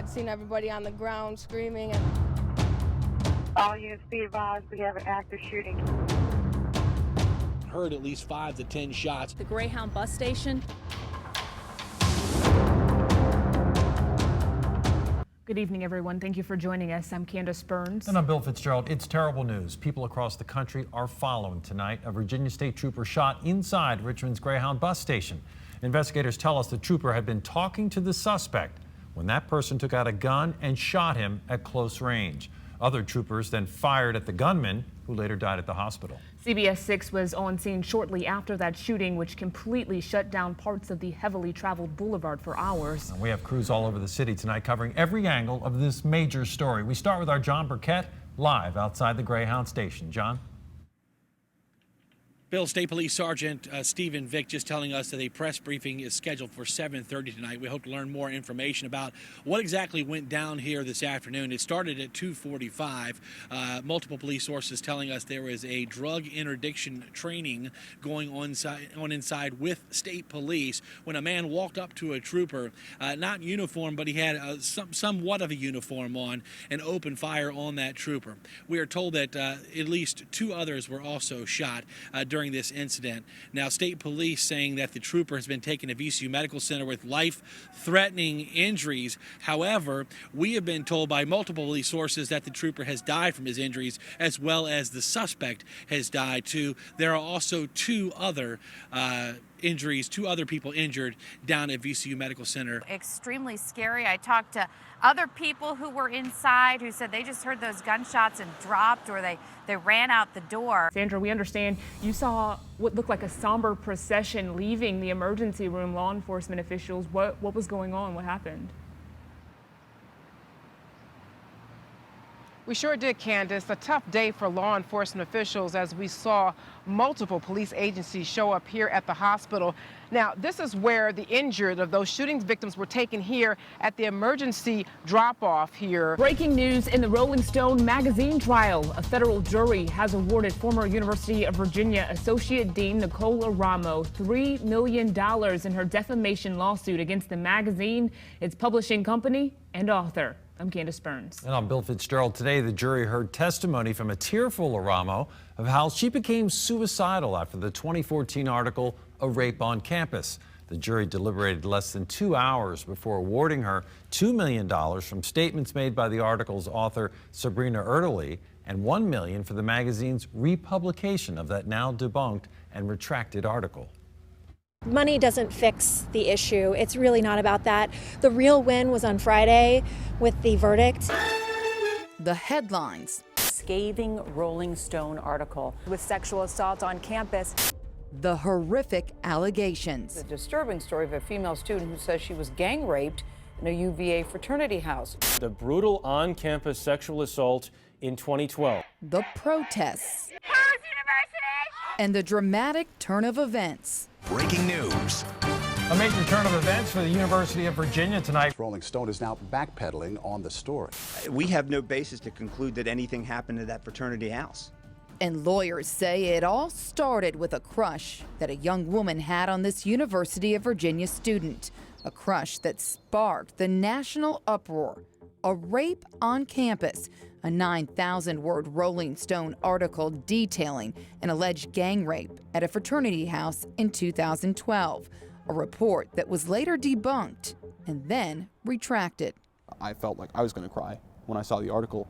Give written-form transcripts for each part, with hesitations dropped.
had seen everybody on the ground screaming. All units be advised, we have an active shooting. Heard at least 5 to 10 shots. The Greyhound bus station. Good evening, everyone. Thank you for joining us. I'm Candace Burns. And I'm Bill Fitzgerald. It's terrible news. People across the country are following tonight. A Virginia State trooper shot inside Richmond's Greyhound bus station. Investigators tell us the trooper had been talking to the suspect when that person took out a gun and shot him at close range. Other troopers then fired at the gunman, who later died at the hospital. CBS 6 was on scene shortly after that shooting, which completely shut down parts of the heavily traveled boulevard for hours. And we have crews all over the city tonight covering every angle of this major story. We start with our John Burkett live outside the Greyhound station. John? Bill, State Police Sergeant Stephen Vick just telling us that a press briefing is scheduled for 7:30 tonight. We hope to learn more information about what exactly went down here this afternoon. It started at 2:45. Multiple police sources telling us there was a drug interdiction training going on inside with State Police when a man walked up to a trooper, not uniformed, but he had somewhat of a uniform on, and opened fire on that trooper. We are told that at least 2 others were also shot during this incident. Now, State Police saying that the trooper has been taken to VCU Medical Center with life-threatening injuries. However, we have been told by multiple police sources that the trooper has died from his injuries, as well as the suspect has died too. There are also 2 other injuries, 2 other people injured down at VCU Medical Center. Extremely scary. I talked to other people who were inside who said they just heard those gunshots and dropped, or they ran out the door. Sandra, we understand you saw what looked like a somber procession leaving the emergency room. Law enforcement officials, what was going on? What happened? We sure did, Candace. A tough day for law enforcement officials as we saw multiple police agencies show up here at the hospital. Now, this is where the injured of those shooting victims were taken here at the emergency drop-off here. Breaking news in the Rolling Stone magazine trial. A federal jury has awarded former University of Virginia Associate Dean Nicole Aramo $3 million in her defamation lawsuit against the magazine, its publishing company, and author. I'm Candace Burns. And I'm Bill Fitzgerald. Today, the jury heard testimony from a tearful Aramo of how she became suicidal after the 2014 article, A Rape on Campus. The jury deliberated less than 2 hours before awarding her $2 million from statements made by the article's author, Sabrina Erdely, and $1 million for the magazine's republication of that now debunked and retracted article. Money doesn't fix the issue. It's really not about that. The real win was on Friday with the verdict. The headlines. Scathing Rolling Stone article. With sexual assault on campus. The horrific allegations. The disturbing story of a female student who says she was gang raped in a UVA fraternity house. The brutal on-campus sexual assault in 2012. The protests. And the dramatic turn of events. Breaking news. A major turn of events for the University of Virginia tonight. Rolling Stone is now backpedaling on the story. We have no basis to conclude that anything happened to that fraternity house. And lawyers say it all started with a crush that a young woman had on this University of Virginia student. A crush that sparked the national uproar. A rape on campus. A 9,000-word Rolling Stone article detailing an alleged gang rape at a fraternity house in 2012. A report that was later debunked and then retracted. I felt like I was going to cry when I saw the article.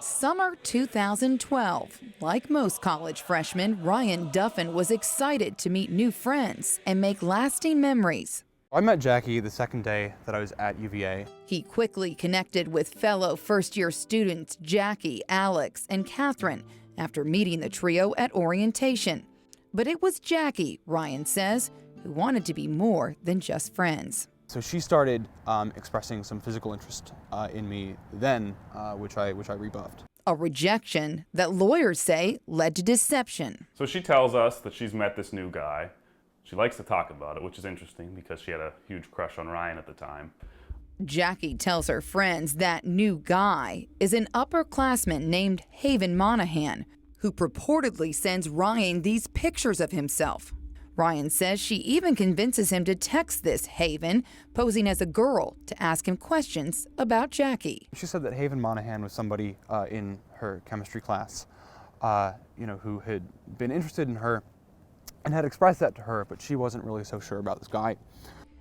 Summer 2012. Like most college freshmen, Ryan Duffin was excited to meet new friends and make lasting memories. I met Jackie the second day that I was at UVA. He quickly connected with fellow first-year students Jackie, Alex, and Catherine after meeting the trio at orientation. But it was Jackie, Ryan says, who wanted to be more than just friends. So she started expressing some physical interest in me then, which I rebuffed. A rejection that lawyers say led to deception. So she tells us that she's met this new guy. She likes to talk about it, which is interesting because she had a huge crush on Ryan at the time. Jackie tells her friends that new guy is an upperclassman named Haven Monahan, who purportedly sends Ryan these pictures of himself. Ryan says she even convinces him to text this Haven, posing as a girl, to ask him questions about Jackie. She said that Haven Monahan was somebody in her chemistry class, who had been interested in her and had expressed that to her, but she wasn't really so sure about this guy.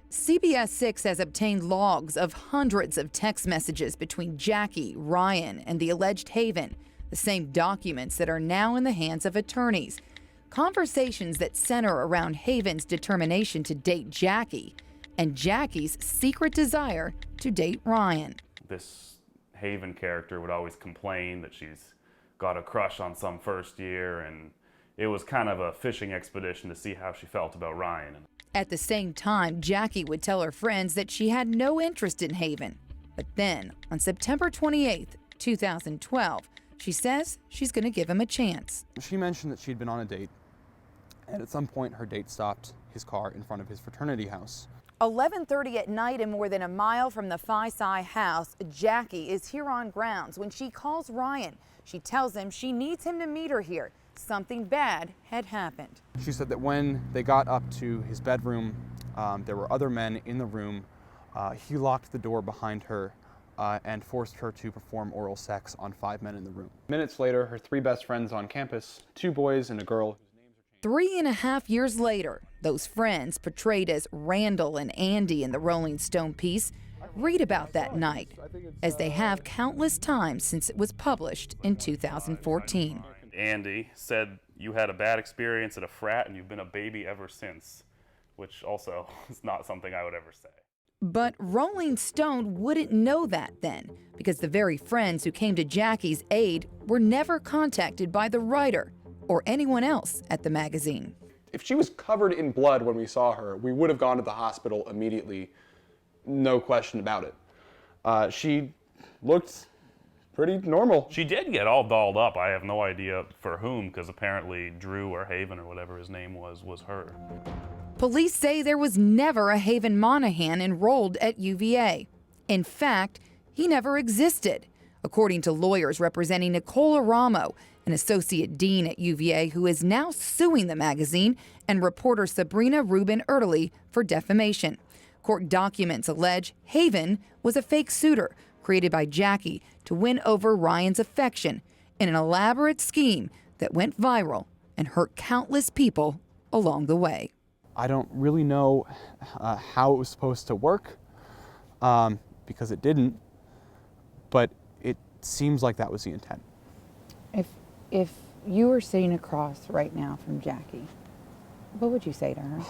CBS 6 has obtained logs of hundreds of text messages between Jackie, Ryan, and the alleged Haven, the same documents that are now in the hands of attorneys. Conversations that center around Haven's determination to date Jackie and Jackie's secret desire to date Ryan. This Haven character would always complain that she's got a crush on some first year, and it was kind of a fishing expedition to see how she felt about Ryan. At the same time, Jackie would tell her friends that she had no interest in Haven. But then, on September 28th, 2012, she says she's going to give him a chance. She mentioned that she'd been on a date, and at some point her date stopped his car in front of his fraternity house. 11:30 at night and more than a mile from the Phi Psi house, Jackie is here on grounds when she calls Ryan. She tells him she needs him to meet her here. Something bad had happened. She said that when they got up to his bedroom, there were other men in the room. He locked the door behind her and forced her to perform oral sex on 5 men in the room. Minutes later, her 3 best friends on campus, 2 boys and a girl. 3.5 years later, those friends, portrayed as Randall and Andy in the Rolling Stone piece, read about that night, as they have countless times since it was published in 2014. Andy said you had a bad experience at a frat and you've been a baby ever since, which also is not something I would ever say. But Rolling Stone wouldn't know that then, because the very friends who came to Jackie's aid were never contacted by the writer or anyone else at the magazine. If she was covered in blood when we saw her, we would have gone to the hospital immediately, no question about it. She looked pretty normal. She did get all dolled up. I have no idea for whom, because apparently Drew or Haven or whatever his name was her. Police say there was never a Haven Monahan enrolled at UVA. In fact, he never existed, according to lawyers representing Nicole Aramo, an associate dean at UVA who is now suing the magazine, and reporter Sabrina Rubin Erdely for defamation. Court documents allege Haven was a fake suitor created by Jackie to win over Ryan's affection in an elaborate scheme that went viral and hurt countless people along the way. I don't really know how it was supposed to work because it didn't, but it seems like that was the intent. If you were sitting across right now from Jackie, what would you say to her?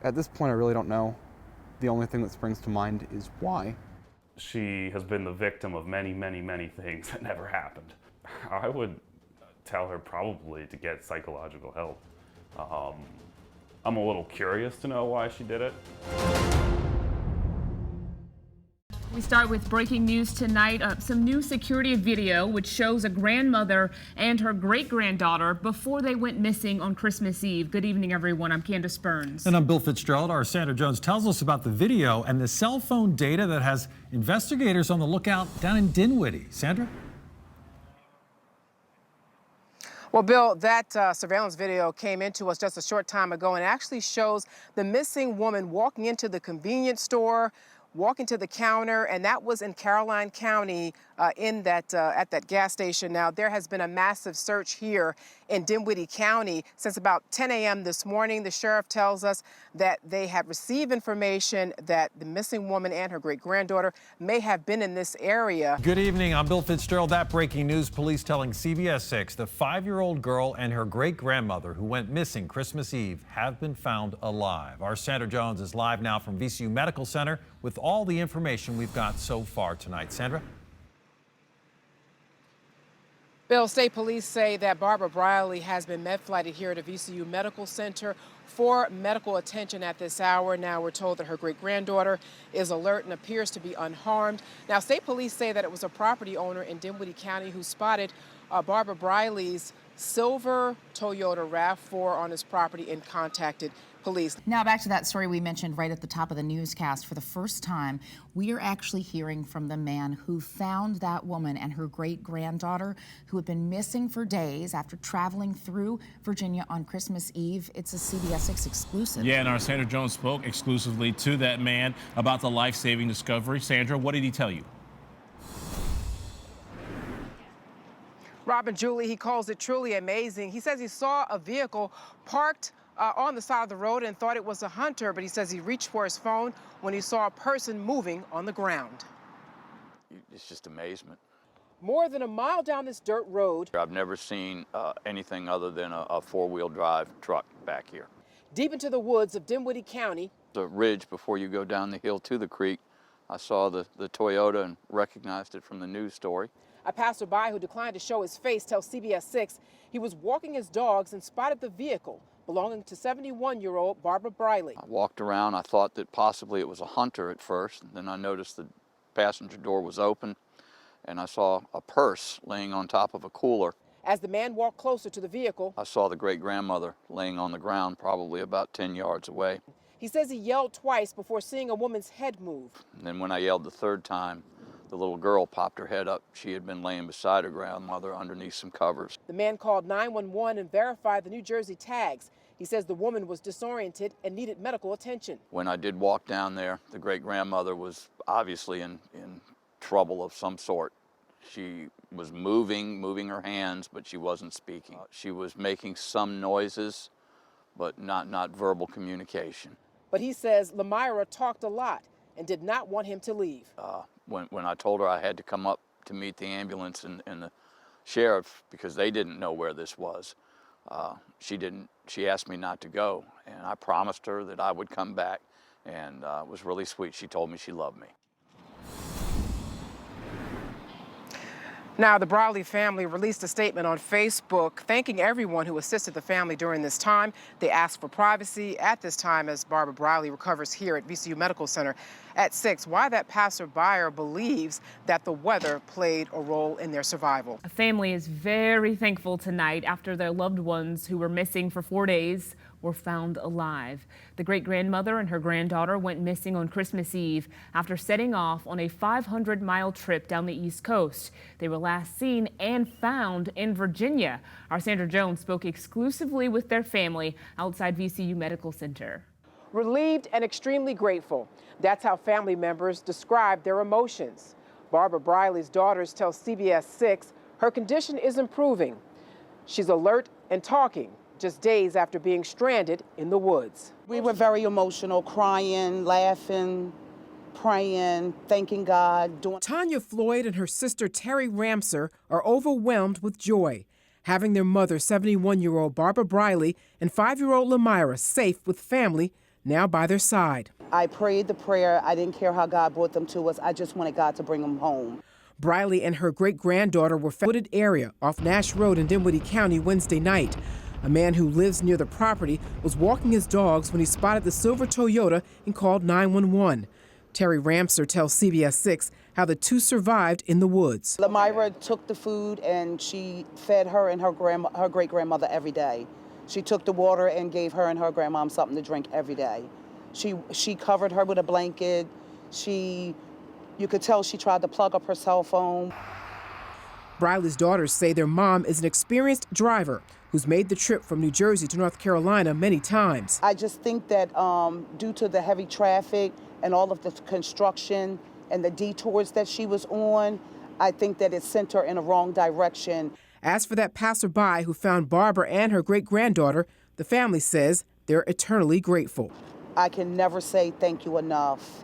At this point, I really don't know. The only thing that springs to mind is why. She has been the victim of many, many, many things that never happened. I would tell her probably to get psychological help. I'm a little curious to know why she did it. We start with breaking news tonight. Some new security video which shows a grandmother and her great-granddaughter before they went missing on Christmas Eve. Good evening, everyone. I'm Candace Burns. And I'm Bill Fitzgerald. Our Sandra Jones tells us about the video and the cell phone data that has investigators on the lookout down in Dinwiddie. Sandra? Well, Bill, that surveillance video came into us just a short time ago and actually shows the missing woman walking into the convenience store, walking to the counter, and that was in Caroline County at that gas station. Now, there has been a massive search here in Dinwiddie County since about 10 a.m. this morning. The sheriff tells us that they have received information that the missing woman and her great-granddaughter may have been in this area. Good evening. I'm Bill Fitzgerald. That breaking news, police telling CBS 6 the 5-year-old girl and her great-grandmother who went missing Christmas Eve have been found alive. Our Sandra Jones is live now from VCU Medical Center with all the information we've got so far tonight. Sandra? Bill, state police say that Barbara Briley has been med-flighted here at the VCU Medical Center for medical attention at this hour. Now we're told that her great-granddaughter is alert and appears to be unharmed. Now, state police say that it was a property owner in Dinwiddie County who spotted Barbara Briley's silver Toyota RAV4 on his property and contacted police. Now back to that story we mentioned right at the top of the newscast. For the first time, we are actually hearing from the man who found that woman and her great-granddaughter who had been missing for days after traveling through Virginia on Christmas Eve. It's a CBS 6 exclusive. Yeah, and our Sandra Jones spoke exclusively to that man about the life-saving discovery. Sandra, what did he tell you? Robin, Julie, he calls it truly amazing. He says he saw a vehicle parked on the side of the road and thought it was a hunter, but he says he reached for his phone when he saw a person moving on the ground. It's just amazement. More than a mile down this dirt road. I've never seen anything other than a four-wheel drive truck back here. Deep into the woods of Dinwiddie County. The ridge before you go down the hill to the creek, I saw the Toyota and recognized it from the news story. A passerby who declined to show his face tells CBS 6 he was walking his dogs and spotted the vehicle belonging to 71-year-old Barbara Briley. I walked around. I thought that possibly it was a hunter at first. Then I noticed the passenger door was open, and I saw a purse laying on top of a cooler. As the man walked closer to the vehicle, I saw the great-grandmother laying on the ground, probably about 10 yards away. He says he yelled twice before seeing a woman's head move. And then when I yelled the third time, the little girl popped her head up. She had been laying beside her grandmother underneath some covers. The man called 911 and verified the New Jersey tags. He says the woman was disoriented and needed medical attention. When I did walk down there, the great-grandmother was obviously in trouble of some sort. She was moving her hands, but she wasn't speaking. She was making some noises, but not verbal communication. But he says Lamira talked a lot and did not want him to leave. When I told her I had to come up to meet the ambulance and the sheriff because they didn't know where this was, she asked me not to go, and I promised her that I would come back, and it was really sweet. She told me she loved me. Now, the Briley family released a statement on Facebook thanking everyone who assisted the family during this time. They asked for privacy at this time as Barbara Briley recovers here at VCU Medical Center at 6. Why that passerby believes that the weather played a role in their survival. A family is very thankful tonight after their loved ones who were missing for 4 days were found alive. The great-grandmother and her granddaughter went missing on Christmas Eve after setting off on a 500-mile trip down the East Coast. They were last seen and found in Virginia. Our Sandra Jones spoke exclusively with their family outside VCU Medical Center. Relieved and extremely grateful. That's how family members describe their emotions. Barbara Briley's daughters tell CBS 6 her condition is improving. She's alert and talking just days after being stranded in the woods. We were very emotional, crying, laughing, praying, thanking God. Tanya Floyd and her sister Terry Ramser are overwhelmed with joy, having their mother, 71-year-old Barbara Briley, and 5-year-old Lamira safe with family now by their side. I prayed the prayer. I didn't care how God brought them to us. I just wanted God to bring them home. Briley and her great-granddaughter were found in a wooded area off Nash Road in Dinwiddie County Wednesday night. A man who lives near the property was walking his dogs when he spotted the silver Toyota and called 911. Terry Ramser tells CBS 6 how the two survived in the woods. Lamira took the food and she fed her and her great-grandmother every day. She took the water and gave her and her grandmom something to drink every day. She covered her with a blanket. You could tell she tried to plug up her cell phone. Briley's daughters say their mom is an experienced driver who's made the trip from New Jersey to North Carolina many times. I just think that due to the heavy traffic and all of the construction and the detours that she was on, I think that it sent her in a wrong direction. As for that passerby who found Barbara and her great-granddaughter, the family says they're eternally grateful. I can never say thank you enough.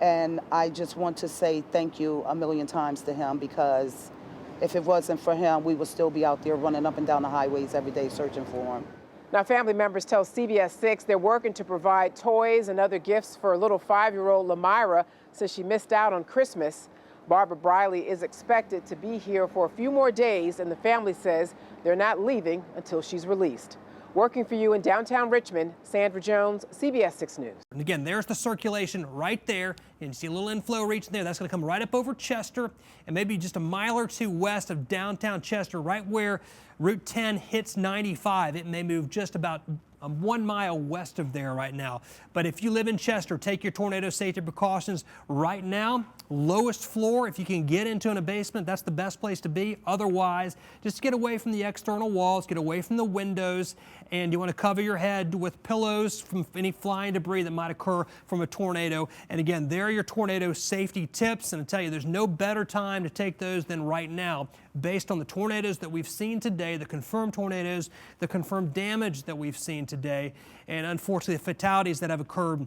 And I just want to say thank you a million times to him, because if it wasn't for him, we would still be out there running up and down the highways every day searching for him. Now, family members tell CBS 6 they're working to provide toys and other gifts for little 5-year-old Lamira since she missed out on Christmas. Barbara Briley is expected to be here for a few more days, and the family says they're not leaving until she's released. Working for you in downtown Richmond, Sandra Jones, CBS 6 News. And again, there's the circulation right there. And you see a little inflow reach there. That's going to come right up over Chester and maybe just a mile or two west of downtown Chester, right where Route 10 hits 95. It may move just about 1 mile west of there right now. But if you live in Chester, take your tornado safety precautions right now. Lowest floor, if you can get into a basement, that's the best place to be. Otherwise, just get away from the external walls, get away from the windows, and you want to cover your head with pillows from any flying debris that might occur from a tornado. And again, there are your tornado safety tips. And I tell you, there's no better time to take those than right now, based on the tornadoes that we've seen today, the confirmed tornadoes, the confirmed damage that we've seen today, and unfortunately the fatalities that have occurred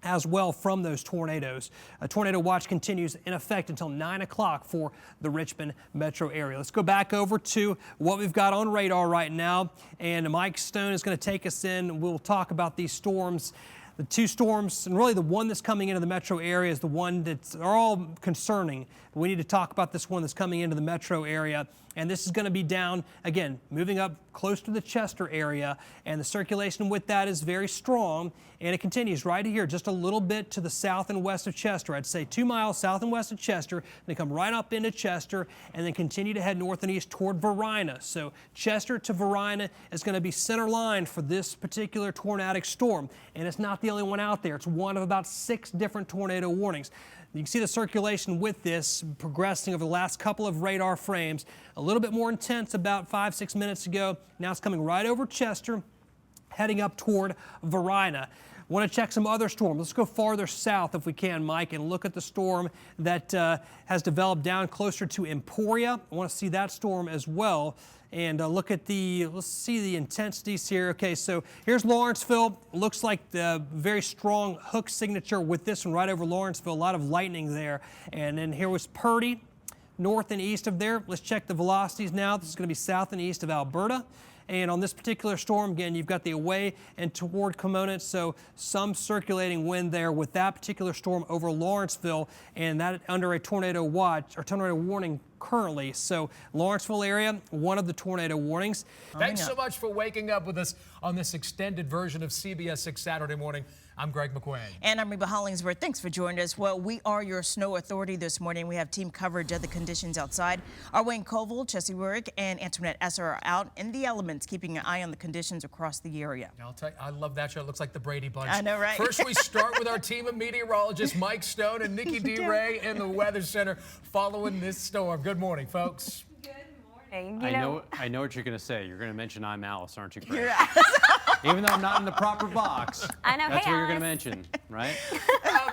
as well from those tornadoes. A tornado watch continues in effect until 9 o'clock for the Richmond metro area. Let's go back over to what we've got on radar right now, and Mike Stone is going to take us in. We'll talk about these storms. The two storms, and really the one that's coming into the metro area is the one that's all concerning. We need to talk about this one that's coming into the metro area. And this is going to be down, again, moving up close to the Chester area. And the circulation with that is very strong. And it continues right here, just a little bit to the south and west of Chester. I'd say 2 miles south and west of Chester. They come right up into Chester and then continue to head north and east toward Varina. So Chester to Varina is going to be center line for this particular tornadic storm. And it's not the only one out there. It's one of about 6 different tornado warnings. You can see the circulation with this progressing over the last couple of radar frames. A little bit more intense about 5-6 minutes ago. Now it's coming right over Chester, heading up toward Varina. Want to check some other storms. Let's go farther south if we can, Mike, and look at the storm that has developed down closer to Emporia. I want to see that storm as well. And look at let's see the intensities here. Okay, so here's Lawrenceville. Looks like the very strong hook signature with this one right over Lawrenceville. A lot of lightning there. And then here was Purdy, north and east of there. Let's check the velocities now. This is going to be south and east of Alberta. And on this particular storm, again, you've got the away and toward Component, so some circulating wind there with that particular storm over Lawrenceville, and that under a tornado watch or tornado warning currently. So Lawrenceville area, one of the tornado warnings. Thanks so much for waking up with us on this extended version of CBS 6 Saturday Morning. I'm Greg McQuain. And I'm Reba Hollingsworth. Thanks for joining us. Well, we are your snow authority this morning. We have team coverage of the conditions outside. Our Wayne Koval, Chessie Warwick, and Antoinette Esser are out in the elements, keeping an eye on the conditions across the area. I'll tell you, I love that show. It looks like the Brady Bunch. I know, right? First, we start with our team of meteorologists, Mike Stone and Nikki D. Ray in the Weather Center, following this storm. Good morning, folks. I know what you're going to say. You're going to mention I'm Alice, aren't you, Greg? You're Even though I'm not in the proper box. I know. That's Hey, what you're going Alice. to mention, right?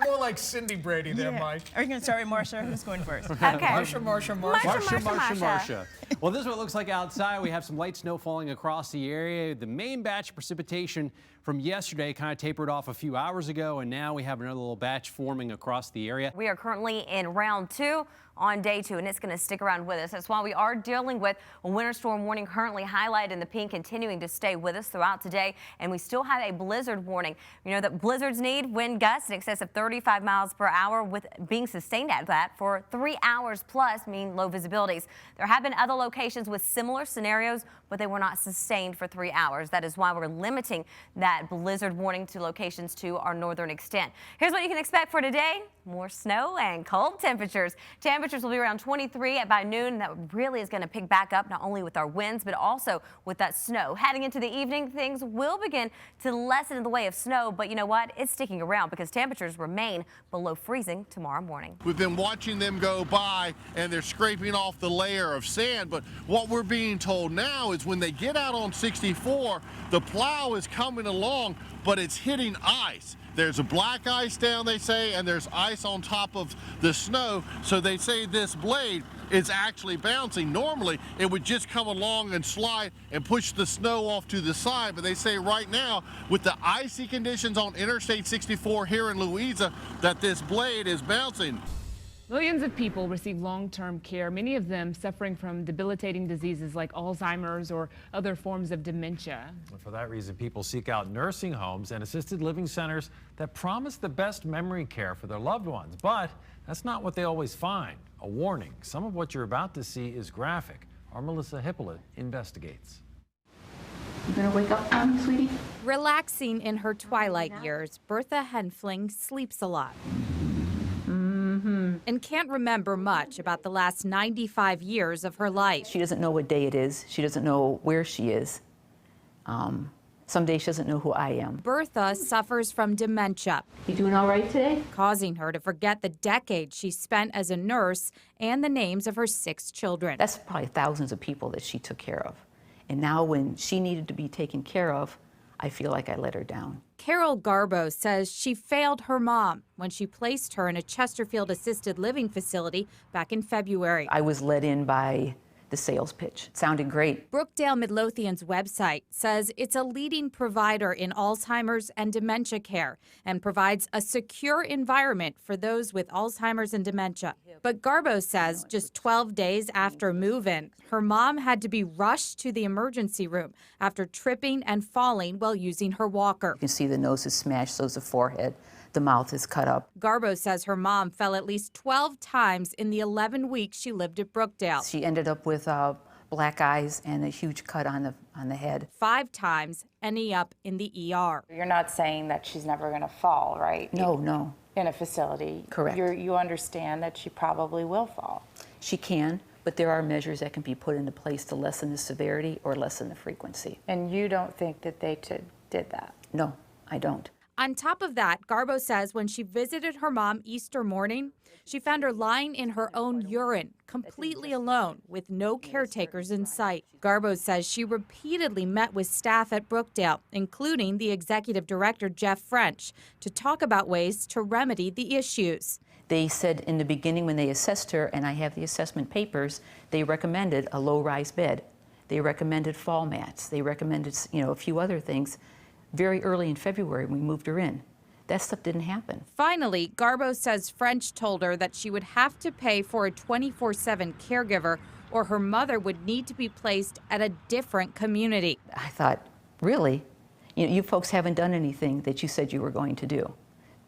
More like Cindy Brady there, Mike. Are you going to start with Marsha? Who's going first? Okay. Marsha. Well, this is what it looks like outside. We have some light snow falling across the area. The main batch of precipitation from yesterday kind of tapered off a few hours ago, and now we have another little batch forming across the area. We are currently in round 2 on day 2, and it's going to stick around with us. That's why we are dealing with a winter storm warning currently highlighted in the pink, continuing to stay with us throughout today, and we still have a blizzard warning. You know that blizzards need wind gusts in excess of 35 miles per hour, with being sustained at that for 3 hours plus, mean low visibilities. There have been other locations with similar scenarios, but they were not sustained for 3 hours. That is why we're limiting that blizzard warning to locations to our northern extent. Here's what you can expect for today. More snow and cold temperatures. Temperatures will be around 23 by noon. That really is going to pick back up, not only with our winds, but also with that snow. Heading into the evening, things will begin to lessen in the way of snow, but you know what? It's sticking around because temperatures remain below freezing tomorrow morning. We've been watching them go by and they're scraping off the layer of sand, but what we're being told now is when they get out on 64, the plow is coming along, but it's hitting ice. There's a black ice down, they say, and there's ice on top of the snow. So they say this blade is actually bouncing. Normally, it would just come along and slide and push the snow off to the side. But they say right now, with the icy conditions on Interstate 64 here in Louisa, that this blade is bouncing. Millions of people receive long-term care, many of them suffering from debilitating diseases like Alzheimer's or other forms of dementia. For that reason, people seek out nursing homes and assisted living centers that promise the best memory care for their loved ones. But that's not what they always find. A warning, some of what you're about to see is graphic. Our Melissa Hippolyte investigates. You gonna wake up for me, sweetie? Relaxing in her twilight years, Bertha Henfling sleeps a lot. And can't remember much about the last 95 years of her life. She doesn't know what day it is. She doesn't know where she is. Some days she doesn't know who I am. Bertha suffers from dementia. You doing all right today? Causing her to forget the decades she spent as a nurse and the names of her 6 children. That's probably thousands of people that she took care of. And now when she needed to be taken care of, I feel like I let her down. Carol Garbo says she failed her mom when she placed her in a Chesterfield assisted living facility back in February. I was led in by the sales pitch. It sounded great. Brookdale Midlothian's website says it's a leading provider in Alzheimer's and dementia care and provides a secure environment for those with Alzheimer's and dementia. But Garbo says just 12 days after move-in, her mom had to be rushed to the emergency room after tripping and falling while using her walker. You can see the nose is smashed, so is the forehead. The mouth is cut up. Garbo says her mom fell at least 12 times in the 11 weeks she lived at Brookdale. She ended up with black eyes and a huge cut on the head. 5 times ending up in the ER. You're not saying that she's never going to fall, right? No. In a facility. Correct. You understand that she probably will fall. She can, but there are measures that can be put into place to lessen the severity or lessen the frequency. And you don't think that they did that? No, I don't. On top of that, Garbo says when she visited her mom Easter morning, she found her lying in her own urine, completely alone, with no caretakers in sight. Garbo says she repeatedly met with staff at Brookdale, including the executive director, Jeff French, to talk about ways to remedy the issues. They said in the beginning when they assessed her, and I have the assessment papers, they recommended a low-rise bed. They recommended fall mats. They recommended, a few other things. Very early in February, we moved her in. That stuff didn't happen. Finally, Garbo says French told her that she would have to pay for a 24/7 caregiver or her mother would need to be placed at a different community. I thought, really? You folks haven't done anything that you said you were going to do.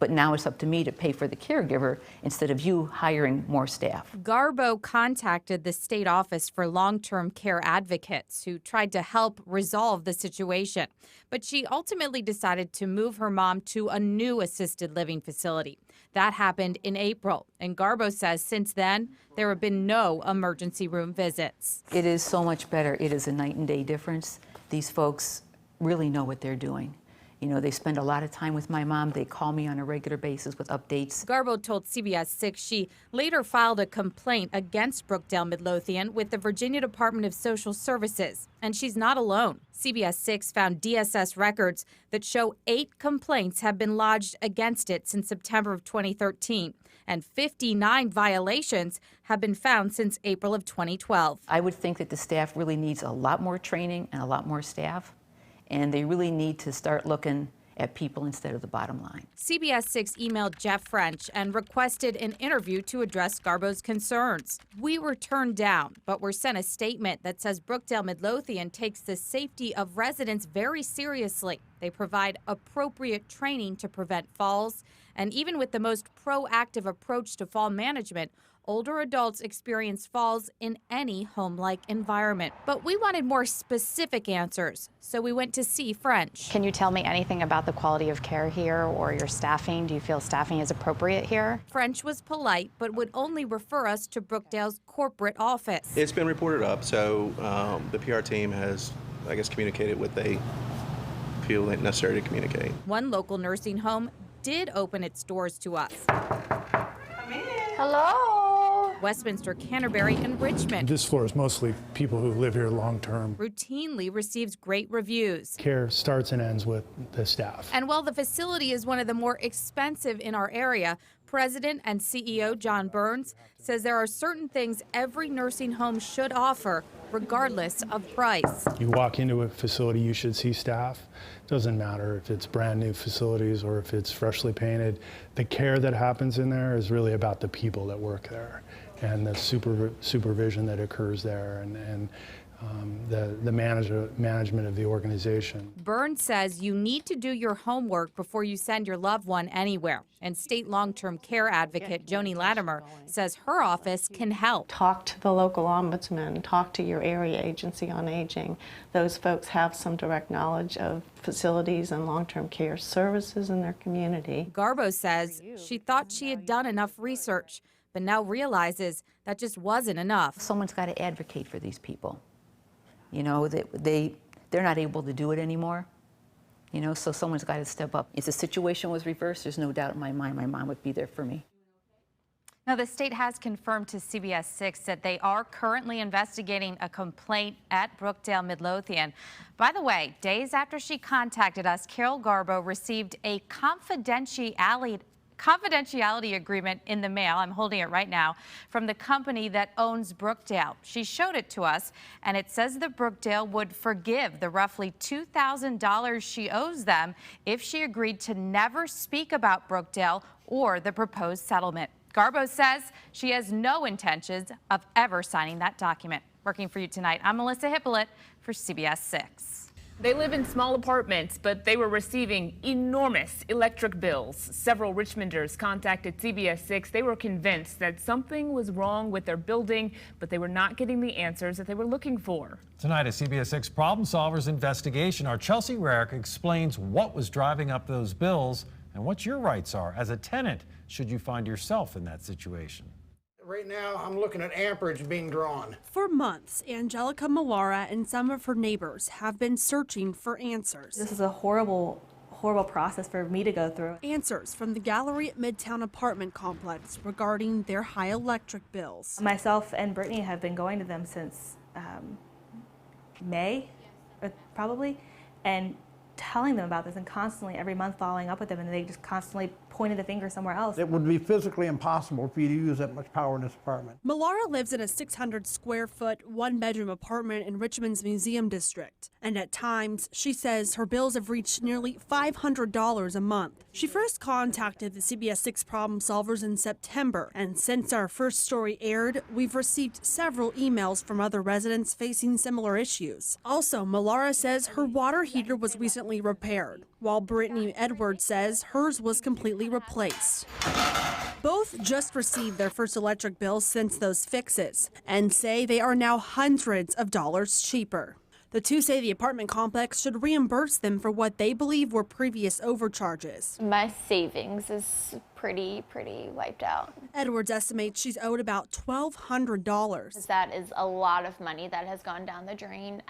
But now it's up to me to pay for the caregiver instead of you hiring more staff. Garbo contacted the state office for long-term care advocates who tried to help resolve the situation. But she ultimately decided to move her mom to a new assisted living facility. That happened in April. And Garbo says since then, there have been no emergency room visits. It is so much better. It is a night and day difference. These folks really know what they're doing. They spend a lot of time with my mom. They call me on a regular basis with updates. Garbo told CBS 6 she later filed a complaint against Brookdale Midlothian with the Virginia Department of Social Services. And she's not alone. CBS 6 found DSS records that show 8 complaints have been lodged against it since September of 2013. And 59 violations have been found since April of 2012. I would think that the staff really needs a lot more training and a lot more staff. And they really need to start looking at people instead of the bottom line. CBS 6 emailed Jeff French and requested an interview to address Garbo's concerns. We were turned down, but were sent a statement that says Brookdale Midlothian takes the safety of residents very seriously. They provide appropriate training to prevent falls, and even with the most proactive approach to fall management, older adults experience falls in any home-like environment. But we wanted more specific answers, so we went to see French. Can you tell me anything about the quality of care here or your staffing? Do you feel staffing is appropriate here? French was polite, but would only refer us to Brookdale's corporate office. It's been reported up, so the PR team has, communicated what they feel necessary to communicate. One local nursing home did open its doors to us. Hello. Westminster, Canterbury, and Richmond. This floor is mostly people who live here long term. Routinely receives great reviews. Care starts and ends with the staff. And while the facility is one of the more expensive in our area, President and CEO John Burns says there are certain things every nursing home should offer, regardless of price. You walk into a facility, you should see staff. Doesn't matter if it's brand new facilities or if it's freshly painted. The care that happens in there is really about the people that work there and the supervision that occurs there. And the management of the organization. Burns says you need to do your homework before you send your loved one anywhere. And state long-term care advocate Joni Latimer says her office can help. Talk to the local ombudsman, talk to your area agency on aging. Those folks have some direct knowledge of facilities and long-term care services in their community. Garbo says she thought she had done enough research, but now realizes that just wasn't enough. Someone's got to advocate for these people. You know, they're not able to do it anymore. You know, so someone's got to step up. If the situation was reversed, there's no doubt in my mind my mom would be there for me. Now, the state has confirmed to CBS 6 that they are currently investigating a complaint at Brookdale Midlothian. By the way, days after she contacted us, Carol Garbo received a confidentiality agreement in the mail. I'm holding it right now, from the company that owns Brookdale. She showed it to us, and it says that Brookdale would forgive the roughly $2,000 she owes them if she agreed to never speak about Brookdale or the proposed settlement. Garbo says she has no intentions of ever signing that document. Working for you tonight, I'm Melissa Hippolyte for CBS 6. They live in small apartments, but they were receiving enormous electric bills. Several Richmonders contacted CBS 6. They were convinced that something was wrong with their building, but they were not getting the answers that they were looking for. Tonight, a CBS 6 Problem Solvers investigation. Our Chelsea Rarick explains what was driving up those bills and what your rights are as a tenant should you find yourself in that situation. Right now, I'm looking at amperage being drawn. For months, Angelica Malara and some of her neighbors have been searching for answers. This is a horrible process for me to go through. Answers from the Gallery at Midtown apartment complex regarding their high electric bills. Myself and Brittany have been going to them since May, probably, and telling them about this and constantly every month following up with them, and they just constantly pointed the finger somewhere else. It would be physically impossible for you to use that much power in this apartment. Malara lives in a 600 square foot, one-bedroom apartment in Richmond's Museum District. And at times, she says her bills have reached nearly $500 a month. She first contacted the CBS 6 Problem Solvers in September. And since our first story aired, we've received several emails from other residents facing similar issues. Also, Malara says her water heater was recently repaired, while Brittany Edwards says hers was completely replaced. Both just received their first electric bills since those fixes and say they are now hundreds of dollars cheaper. The two say the apartment complex should reimburse them for what they believe were previous overcharges. My savings is pretty wiped out. Edwards estimates she's owed about $1,200. That is a lot of money that has gone down the drain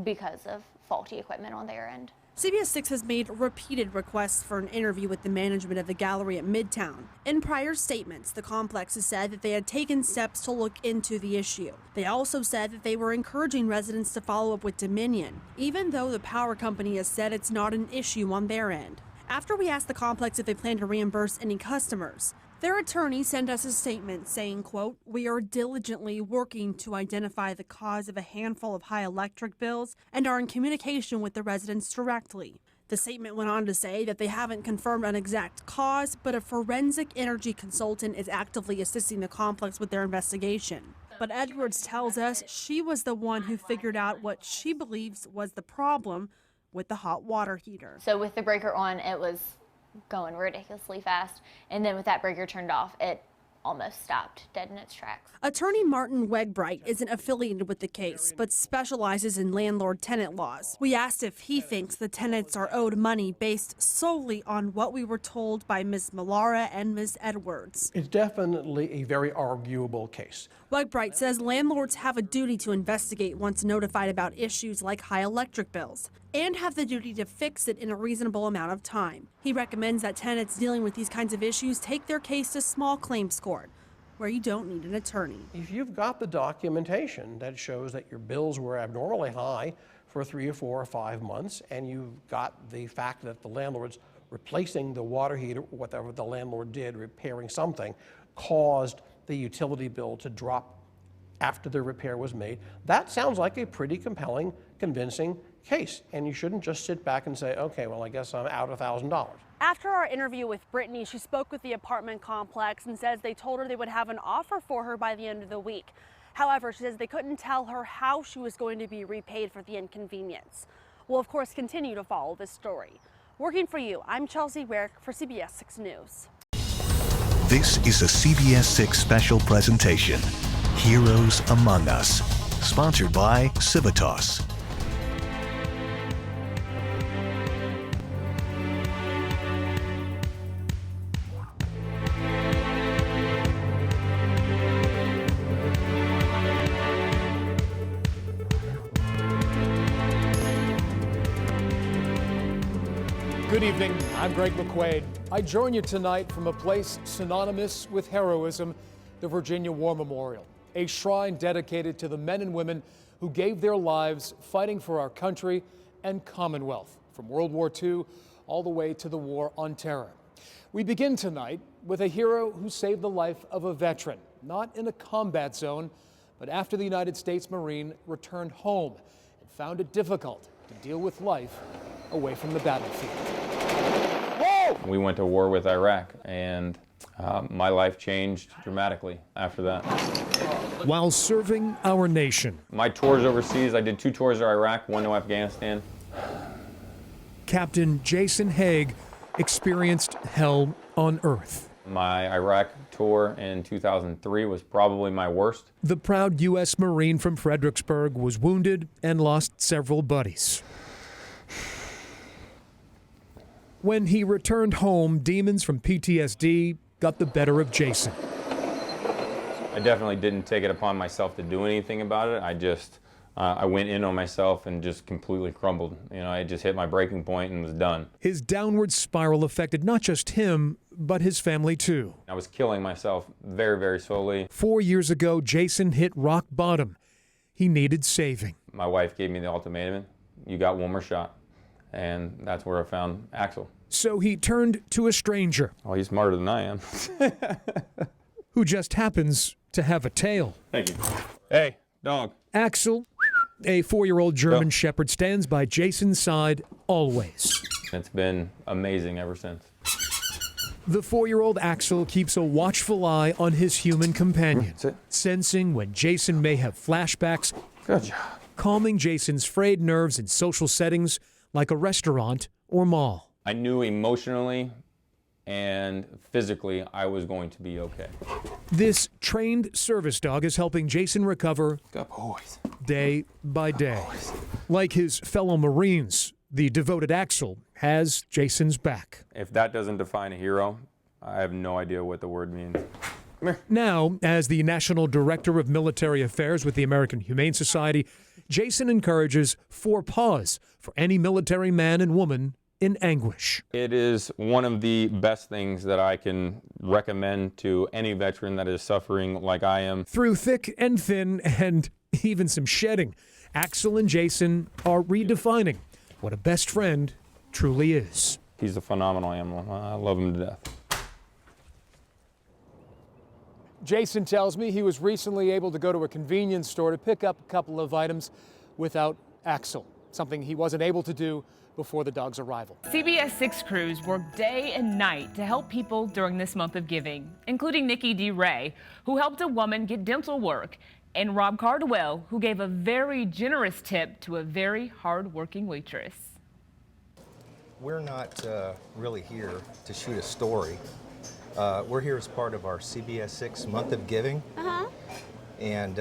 because of faulty equipment on their end. CBS 6 has made repeated requests for an interview with the management of the gallery at Midtown. In prior statements, the complex has said that they had taken steps to look into the issue. They also said that they were encouraging residents to follow up with Dominion, even though the power company has said it's not an issue on their end. After we asked the complex if they plan to reimburse any customers, their attorney sent us a statement saying, quote, "We are diligently working to identify the cause of a handful of high electric bills and are in communication with the residents directly." The statement went on to say that they haven't confirmed an exact cause, but a forensic energy consultant is actively assisting the complex with their investigation. But Edwards tells us she was the one who figured out what she believes was the problem with the hot water heater. So with the breaker on, it was going ridiculously fast, and then with that breaker turned off, it almost stopped dead in its tracks. Attorney Martin Wegbright isn't affiliated with the case, but specializes in landlord-tenant laws. We asked if he thinks the tenants are owed money based solely on what we were told by Ms. Malara and Ms. Edwards. It's definitely a very arguable case. Wegbright says landlords have a duty to investigate once notified about issues like high electric bills, and have the duty to fix it in a reasonable amount of time. He recommends that tenants dealing with these kinds of issues take their case to small claims court, where you don't need an attorney. If you've got the documentation that shows that your bills were abnormally high for 3 or 4 or 5 months, and you've got the fact that the landlord's replacing the water heater, whatever the landlord did, repairing something, caused the utility bill to drop after the repair was made, that sounds like a pretty compelling, convincing case. And you shouldn't just sit back and say, okay, well, I guess I'm out $1,000. After our interview with Brittany, she spoke with the apartment complex and says they told her they would have an offer for her by the end of the week. However, she says they couldn't tell her how she was going to be repaid for the inconvenience. We'll, of course, continue to follow this story. Working for you, I'm Chelsea Wick for CBS 6 News. This is a CBS 6 special presentation, Heroes Among Us, sponsored by Civitas. Good evening, I'm Greg McQuaid. I join you tonight from a place synonymous with heroism, the Virginia War Memorial, a shrine dedicated to the men and women who gave their lives fighting for our country and Commonwealth, from World War II all the way to the War on Terror. We begin tonight with a hero who saved the life of a veteran, not in a combat zone, but after the United States Marine returned home and found it difficult to deal with life away from the battlefield. We went to war with Iraq, and my life changed dramatically after that. While serving our nation, My tours overseas, I did 2 tours to Iraq, 1 to Afghanistan. Captain Jason Haig experienced hell on earth. My Iraq tour in 2003 was probably my worst. The proud U.S. Marine from Fredericksburg was wounded and lost several buddies. When he returned home, demons from PTSD got the better of Jason. I definitely didn't take it upon myself to do anything about it. I went in on myself and just completely crumbled. You know, I just hit my breaking point and was done. His downward spiral affected not just him, but his family too. I was killing myself very, very slowly. 4 years ago, Jason hit rock bottom. He needed saving. My wife gave me the ultimatum, you got one more shot. And that's where I found Axel. So he turned to a stranger. Oh, he's smarter than I am. Who just happens to have a tail. Thank you. Hey, dog. Axel, a 4-year-old German Shepherd, stands by Jason's side always. It's been amazing ever since. The 4-year-old Axel keeps a watchful eye on his human companion, sensing when Jason may have flashbacks, Good job. Calming Jason's frayed nerves in social settings like a restaurant or mall. I knew emotionally and physically I was going to be okay. This trained service dog is helping Jason recover day by day. Like his fellow Marines, the devoted Axel has Jason's back. If that doesn't define a hero, I have no idea what the word means. Now, as the National Director of Military Affairs with the American Humane Society, Jason encourages 4 paws for any military man and woman in anguish. It is one of the best things that I can recommend to any veteran that is suffering like I am. Through thick and thin and even some shedding, Axel and Jason are redefining what a best friend truly is. He's a phenomenal animal. I love him to death. Jason tells me he was recently able to go to a convenience store to pick up a couple of items without Axel, something he wasn't able to do before the dog's arrival. CBS 6 crews work day and night to help people during this month of giving, including Nikki D. Ray, who helped a woman get dental work, and Rob Cardwell, who gave a very generous tip to a very hard-working waitress. We're not really here to shoot a story. We're here as part of our CBS 6 month of giving. And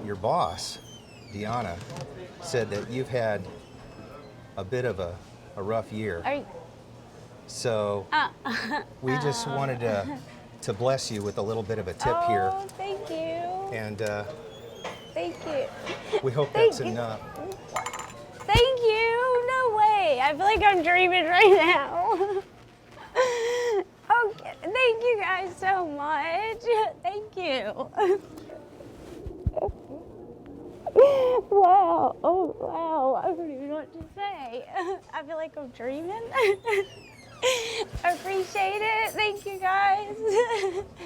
your boss, Deanna, said that you've had a bit of a rough year. So we just wanted to bless you with a little bit of a tip here. Oh, thank you. And Thank you. we hope that's enough. Thank you. No way. I feel like I'm dreaming right now. Okay. Thank you guys so much. Thank you. Wow. Oh, wow. I don't even know what to say. I feel like I'm dreaming. I appreciate it. Thank you, guys.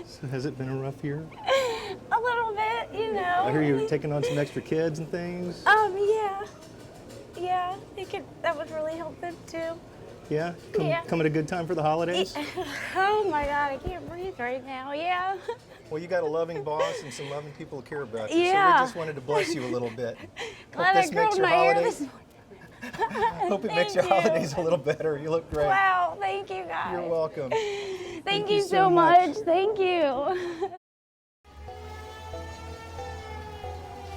So has it been a rough year? A little bit, you know. I hear you're taking on some extra kids and things. Yeah. Yeah, that would really help them too. Yeah? Yeah. Come at a good time for the holidays? Oh my God, I can't breathe right now. Yeah. Well, you got a loving boss and some loving people who care about you. Yeah. So we just wanted to bless you a little bit. Hope Glad this I makes curled your my hair holidays. this Hope it makes your holidays a little better. You look great. Wow, thank you guys. You're welcome. Thank you so much. Thank you.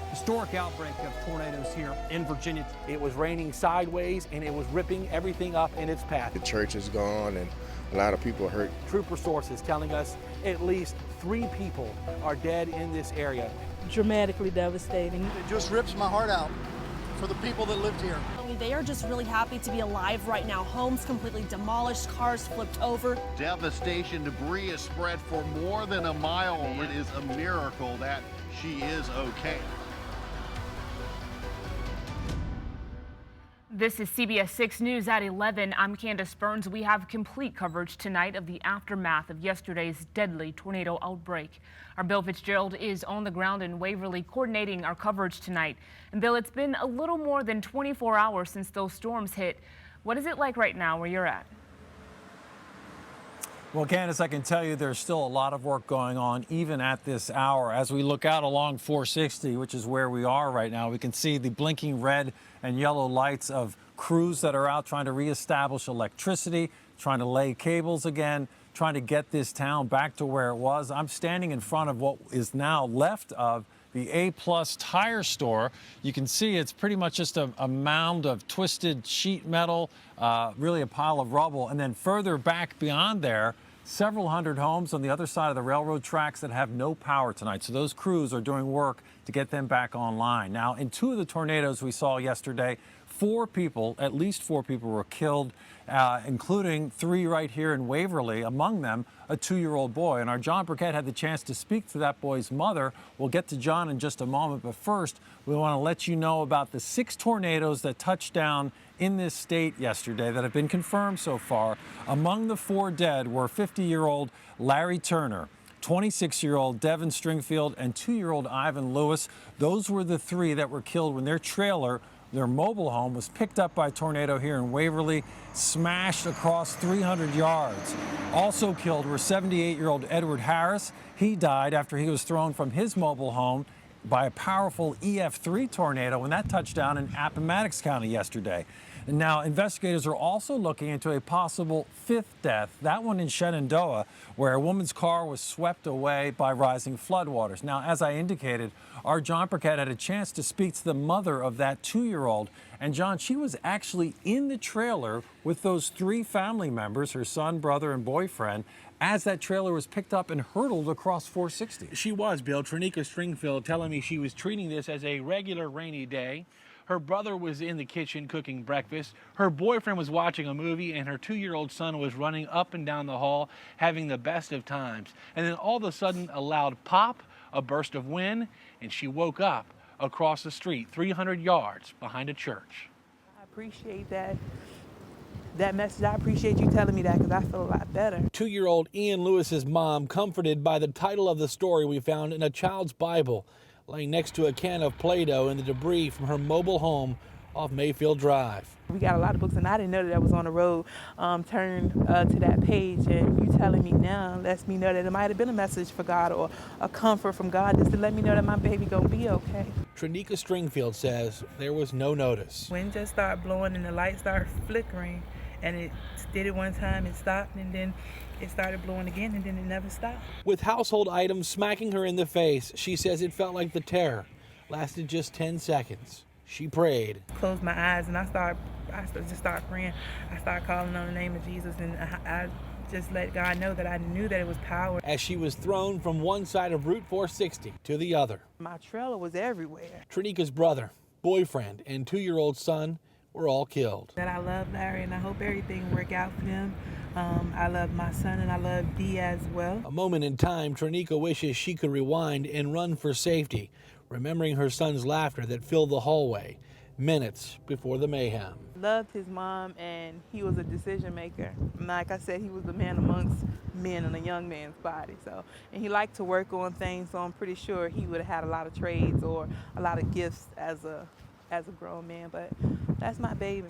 Historic outbreak of tornadoes here in Virginia. It was raining sideways and it was ripping everything up in its path. The church is gone and a lot of people are hurt. Trooper sources telling us at least 3 people are dead in this area. Dramatically devastating. It just rips my heart out for the people that lived here. I mean, they are just really happy to be alive right now. Homes completely demolished, cars flipped over. Devastation, debris is spread for more than a mile. It is a miracle that she is okay. This is CBS 6 News at 11. I'm Candace Burns. We have complete coverage tonight of the aftermath of yesterday's deadly tornado outbreak. Our Bill Fitzgerald is on the ground in Waverly coordinating our coverage tonight. And Bill, it's been a little more than 24 hours since those storms hit. What is it like right now where you're at? Well, Candace, I can tell you there's still a lot of work going on even at this hour. As we look out along 460, which is where we are right now, we can see the blinking red and yellow lights of crews that are out trying to reestablish electricity, trying to lay cables again, trying to get this town back to where it was. I'm standing in front of what is now left of the A-Plus tire store. You can see it's pretty much just a mound of twisted sheet metal, really a pile of rubble. And then further back beyond there, several hundred homes on the other side of the railroad tracks that have no power tonight. So those crews are doing work to get them back online. Now, in 2 of the tornadoes we saw yesterday, 4 people, at least 4 people were killed, including 3 right here in Waverly, among them a 2-year-old boy. And our John Burkett had the chance to speak to that boy's mother. We'll get to John in just a moment, but first we want to let you know about the 6 tornadoes that touched down in this state yesterday that have been confirmed so far. Among the 4 dead were 50-year-old Larry Turner, 26-year-old Devin Stringfield, and 2-year-old Ivan Lewis. Those were the 3 that were killed when their trailer, their mobile home, was picked up by a tornado here in Waverly, smashed across 300 yards. Also killed were 78-year-old Edward Harris. He died after he was thrown from his mobile home by a powerful EF3 tornado when that touched down in Appomattox County yesterday. And now investigators are also looking into a possible 5th death, that one in Shenandoah, where a woman's car was swept away by rising floodwaters. Now, as I indicated, our John Burkett had a chance to speak to the mother of that 2-year-old. And John, she was actually in the trailer with those 3 family members, her son, brother, and boyfriend, as that trailer was picked up and hurtled across 460. She was, Bill. Trinica Stringfield telling me she was treating this as a regular rainy day. Her brother was in the kitchen cooking breakfast. Her boyfriend was watching a movie, and her 2-year-old son was running up and down the hall, having the best of times. And then all of a sudden, a loud pop, a burst of wind, and she woke up across the street, 300 yards behind a church. I appreciate that message. I appreciate you telling me that because I feel a lot better. 2-year-old Ian Lewis's mom comforted by the title of the story we found in a child's Bible, laying next to a can of Play-Doh in the debris from her mobile home off Mayfield Drive. We got a lot of books, and I didn't know that was on the road. Turned to that page, and you telling me now lets me know that it might have been a message for God or a comfort from God just to let me know that my baby gonna be okay. Trinica Stringfield says there was no notice. Wind just started blowing and the light started flickering, and it did it one time, it stopped, and then it started blowing again, and then it never stopped. With household items smacking her in the face, she says it felt like the terror lasted just 10 seconds. She prayed. Closed my eyes and I just started praying. I started calling on the name of Jesus, and I just let God know that I knew that it was power. As she was thrown from one side of Route 460 to the other. My trailer was everywhere. Trinica's brother, boyfriend, and 2-year-old son were all killed. That I love Larry, and I hope everything work out for him. I love my son, and I love Dee as well. A moment in time, Trinica wishes she could rewind and run for safety, remembering her son's laughter that filled the hallway minutes before the mayhem. Loved his mom, and he was a decision maker. And like I said, he was a man amongst men in a young man's body. And he liked to work on things, so I'm pretty sure he would have had a lot of trades or a lot of gifts as a grown man. But that's my baby.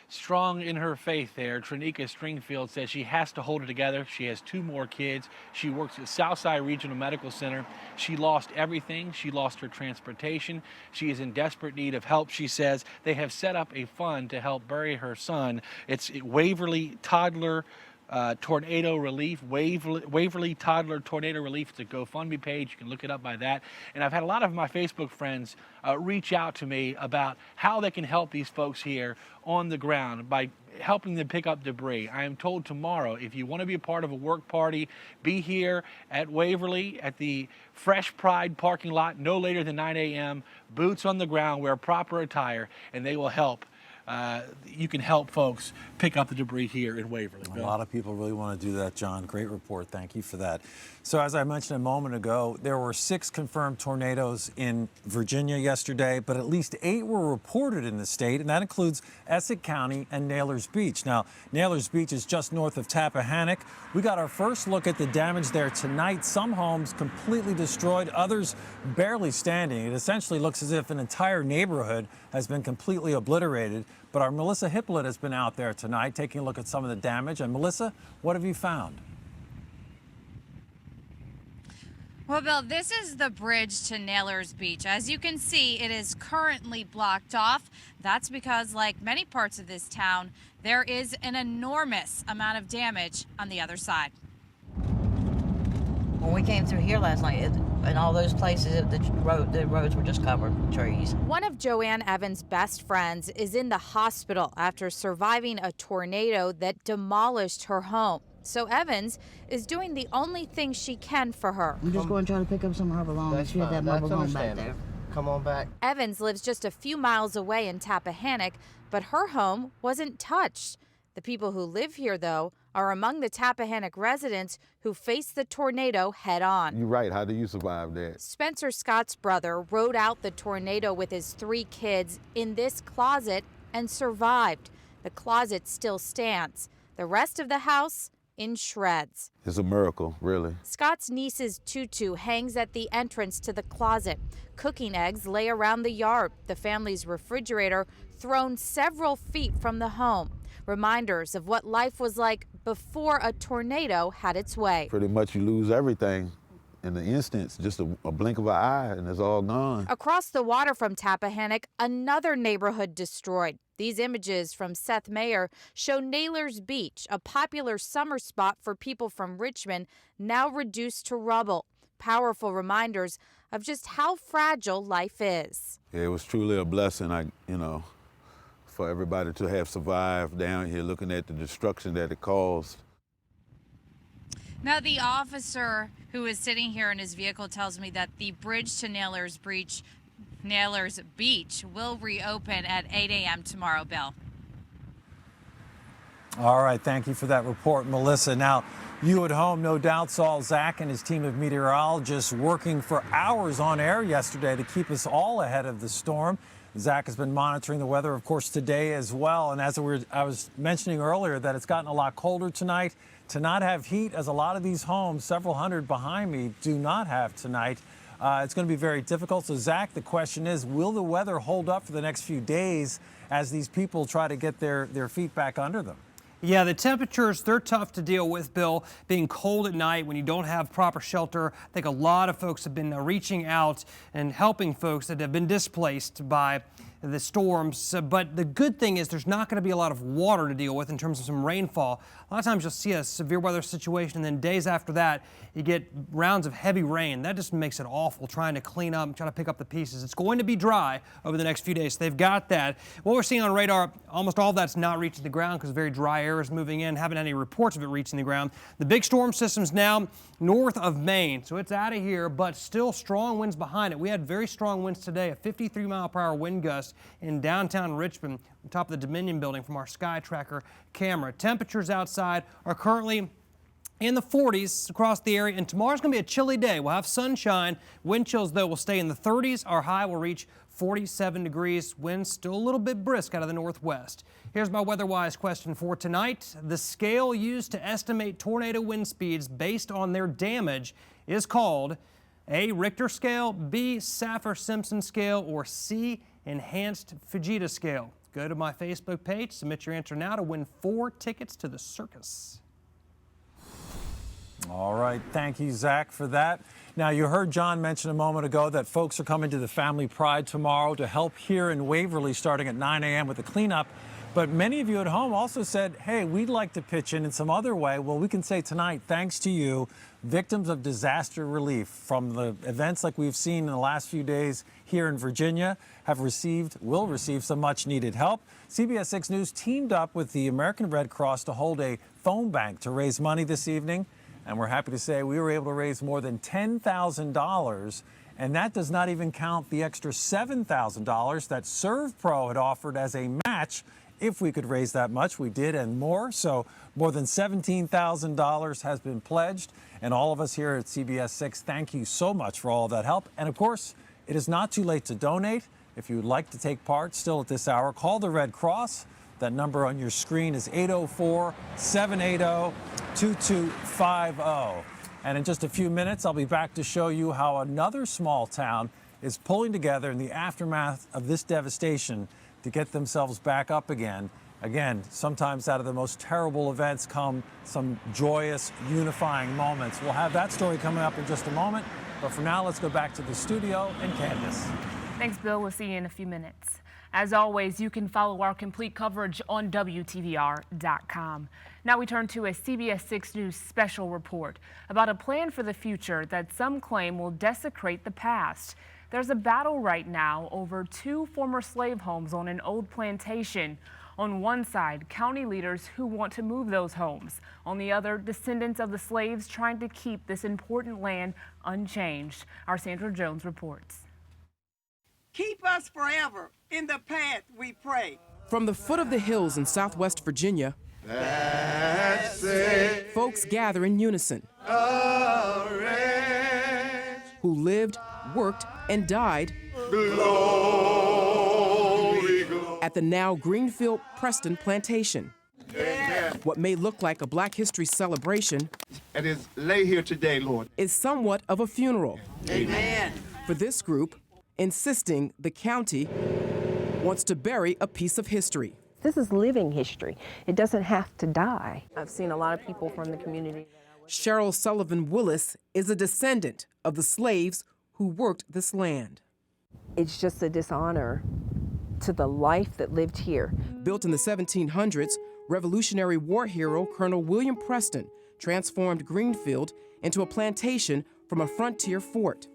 strong in her faith there. Trinika Stringfield says she has to hold it together. She has 2 more kids. She works at Southside Regional Medical Center. She lost everything. She lost her transportation. She is in desperate need of help, she says. They have set up a fund to help bury her son. It's Waverly Toddler Tornado Relief, Waverly Toddler Tornado Relief. It's a GoFundMe page. You can look it up by that. And I've had a lot of my Facebook friends reach out to me about how they can help these folks here on the ground by helping them pick up debris. I am told tomorrow, if you want to be a part of a work party, be here at Waverly at the Fresh Pride parking lot no later than 9 a.m. Boots on the ground, wear proper attire, and they will help. You can help folks pick up the debris here in Waverly. A lot of people really want to do that, John. Great report. Thank you for that. So as I mentioned a moment ago, there were 6 confirmed tornadoes in Virginia yesterday, but at least 8 were reported in the state, and that includes Essex County and Naylor's Beach. Now, Naylor's Beach is just north of Tappahannock. We got our first look at the damage there tonight. Some homes completely destroyed, others barely standing. It essentially looks as if an entire neighborhood has been completely obliterated. But our Melissa Hippolyte has been out there tonight taking a look at some of the damage. And Melissa, what have you found? Well, Bill, this is the bridge to Naylor's Beach. As you can see, it is currently blocked off. That's because, like many parts of this town, there is an enormous amount of damage on the other side. When we came through here last night, in all those places, the roads were just covered with trees. One of Joanne Evans' best friends is in the hospital after surviving a tornado that demolished her home. So Evans is doing the only thing she can for her. I'm just going to try to pick up some of her belongings. She had that mobile home back there. Come on back. Evans lives just a few miles away in Tappahannock, but her home wasn't touched. The people who live here, though, are among the Tappahannock residents who faced the tornado head on. You're right. How do you survive that? Spencer Scott's brother rode out the tornado with his 3 kids in this closet and survived. The closet still stands. The rest of the house in shreds. It's a miracle, really. Scott's niece's tutu hangs at the entrance to the closet. Cooking eggs lay around the yard. The family's refrigerator thrown several feet from the home. Reminders of what life was like before a tornado had its way. Pretty much you lose everything in the instance, just a blink of an eye and it's all gone. Across the water from Tappahannock, another neighborhood destroyed. These images from Seth Mayer show Naylor's Beach, a popular summer spot for people from Richmond, now reduced to rubble. Powerful reminders of just how fragile life is. Yeah, it was truly a blessing, for everybody to have survived down here, looking at the destruction that it caused. Now, the officer who is sitting here in his vehicle tells me that the bridge to Naylor's Beach will reopen at 8 a.m. tomorrow, Bill. All right, thank you for that report, Melissa. Now, you at home no doubt saw Zach and his team of meteorologists working for hours on air yesterday to keep us all ahead of the storm. Zach has been monitoring the weather, of course, today as well. And as I was mentioning earlier that it's gotten a lot colder tonight. To not have heat, as a lot of these homes, several hundred behind me, do not have tonight, it's going to be very difficult. So, Zach, the question is, will the weather hold up for the next few days as these people try to get their feet back under them? Yeah, the temperatures, they're tough to deal with, Bill. Being cold at night when you don't have proper shelter. I think a lot of folks have been reaching out and helping folks that have been displaced by the storms. But the good thing is there's not going to be a lot of water to deal with in terms of some rainfall. A lot of times you'll see a severe weather situation, and then days after that, you get rounds of heavy rain. That just makes it awful trying to clean up, trying to pick up the pieces. It's going to be dry over the next few days. So they've got that. What we're seeing on radar, almost all of that's not reaching the ground because very dry air is moving in. Haven't had any reports of it reaching the ground. The big storm system's now north of Maine, so it's out of here, but still strong winds behind it. We had very strong winds today, a 53-mile-per-hour wind gust in downtown Richmond, on top of the Dominion building from our Sky Tracker camera. Temperatures outside are currently in the 40s across the area, and tomorrow's going to be a chilly day. We'll have sunshine. Wind chills, though, will stay in the 30s. Our high will reach 47 degrees. Winds still a little bit brisk out of the northwest. Here's my weather-wise question for tonight. The scale used to estimate tornado wind speeds based on their damage is called A, Richter scale, B, Saffir-Simpson scale, or C, enhanced Fujita scale. Go to my Facebook page, submit your answer now to win 4 tickets to the circus. All right, thank you, Zach, for that. Now, you heard John mention a moment ago that folks are coming to the Family Pride tomorrow to help here in Waverly starting at 9 a.m. with the cleanup. But many of you at home also said, hey, we'd like to pitch in some other way. Well, we can say tonight, thanks to you, victims of disaster relief from the events like we've seen in the last few days here in Virginia will receive some much needed help. CBS 6 News teamed up with the American Red Cross to hold a phone bank to raise money this evening. And we're happy to say we were able to raise more than $10,000. And that does not even count the extra $7,000 that ServPro had offered as a match. If we could raise that much, we did and more. So more than $17,000 has been pledged. And all of us here at CBS 6, thank you so much for all of that help. And of course, it is not too late to donate. If you would like to take part still at this hour, call the Red Cross. That number on your screen is 804-780-2250. And in just a few minutes, I'll be back to show you how another small town is pulling together in the aftermath of this devastation to get themselves back up again. Again, sometimes out of the most terrible events come some joyous, unifying moments. We'll have that story coming up in just a moment. But for now, let's go back to the studio and Candace. Thanks, Bill. We'll see you in a few minutes. As always, you can follow our complete coverage on WTVR.com. Now we turn to a CBS 6 News special report about a plan for the future that some claim will desecrate the past. There's a battle right now over 2 former slave homes on an old plantation. On one side, county leaders who want to move those homes. On the other, descendants of the slaves trying to keep this important land unchanged. Our Sandra Jones reports. Keep us forever in the path, we pray. From the foot of the hills in southwest Virginia, folks gather in unison. Who lived, worked, and died at the now Greenfield Preston Plantation. Amen. What may look like a Black History celebration And is lay here today, Lord. is somewhat of a funeral. Amen. For this group, insisting the county wants to bury a piece of history. This is living history. It doesn't have to die. I've seen a lot of people from the community. Cheryl Sullivan Willis is a descendant of the slaves who worked this land. It's just a dishonor to the life that lived here. Built in the 1700s, Revolutionary War hero Colonel William Preston transformed Greenfield into a plantation from a frontier fort.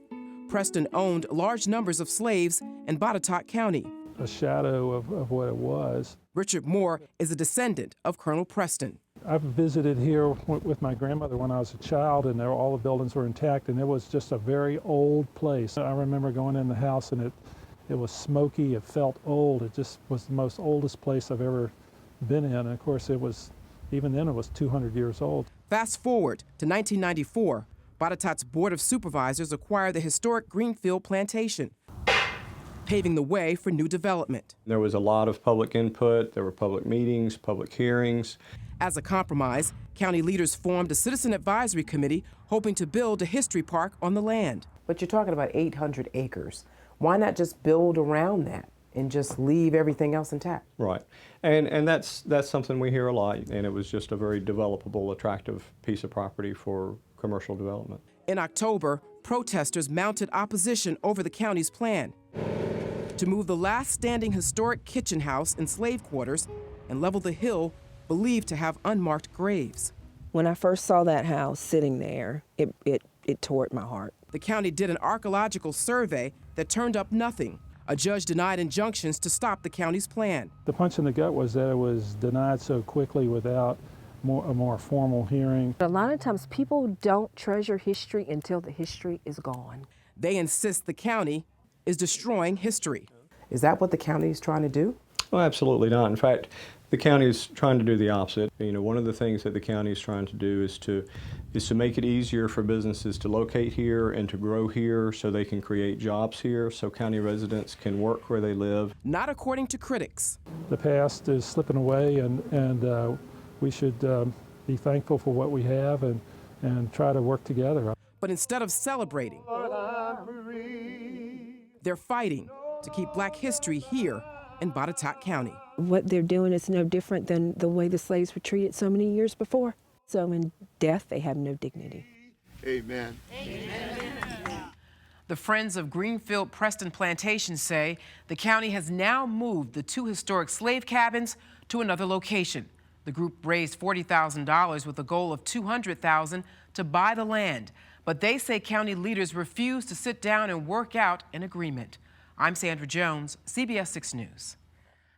Preston owned large numbers of slaves in Botetourt County. A shadow of what it was. Richard Moore is a descendant of Colonel Preston. I've visited here with my grandmother when I was a child, and all the buildings were intact, and it was just a very old place. I remember going in the house, and it was smoky, it felt old. It just was the most oldest place I've ever been in. And of course, even then it was 200 years old. Fast forward to 1994, Botetourt's Board of Supervisors acquired the historic Greenfield Plantation, paving the way for new development. There was a lot of public input, there were public meetings, public hearings. As a compromise, county leaders formed a citizen advisory committee hoping to build a history park on the land. But you're talking about 800 acres. Why not just build around that and just leave everything else intact? Right, and that's something we hear a lot, and it was just a very developable, attractive piece of property for commercial development. In October, protesters mounted opposition over the county's plan to move the last standing historic kitchen house and slave quarters and level the hill believed to have unmarked graves. When I first saw that house sitting there, it tore at my heart. The county did an archaeological survey that turned up nothing. A judge denied injunctions to stop the county's plan. The punch in the gut was that it was denied so quickly without a more formal hearing. A lot of times people don't treasure history until the history is gone. They insist the county is destroying history. Is that what the county is trying to do? Well, absolutely not. In fact, the county is trying to do the opposite. You know, one of the things that the county is trying to do is to make it easier for businesses to locate here and to grow here so they can create jobs here so county residents can work where they live. Not according to critics. The past is slipping away, and we should be thankful for what we have and try to work together. But instead of celebrating, they're fighting to keep Black history here in Botetourt County. What they're doing is no different than the way the slaves were treated so many years before. So in death, they have no dignity. Amen. The Friends of Greenfield Preston Plantation say the county has now moved the 2 historic slave cabins to another location. The group raised $40,000 with a goal of $200,000 to buy the land. But they say county leaders refuse to sit down and work out an agreement. I'm Sandra Jones, CBS 6 News.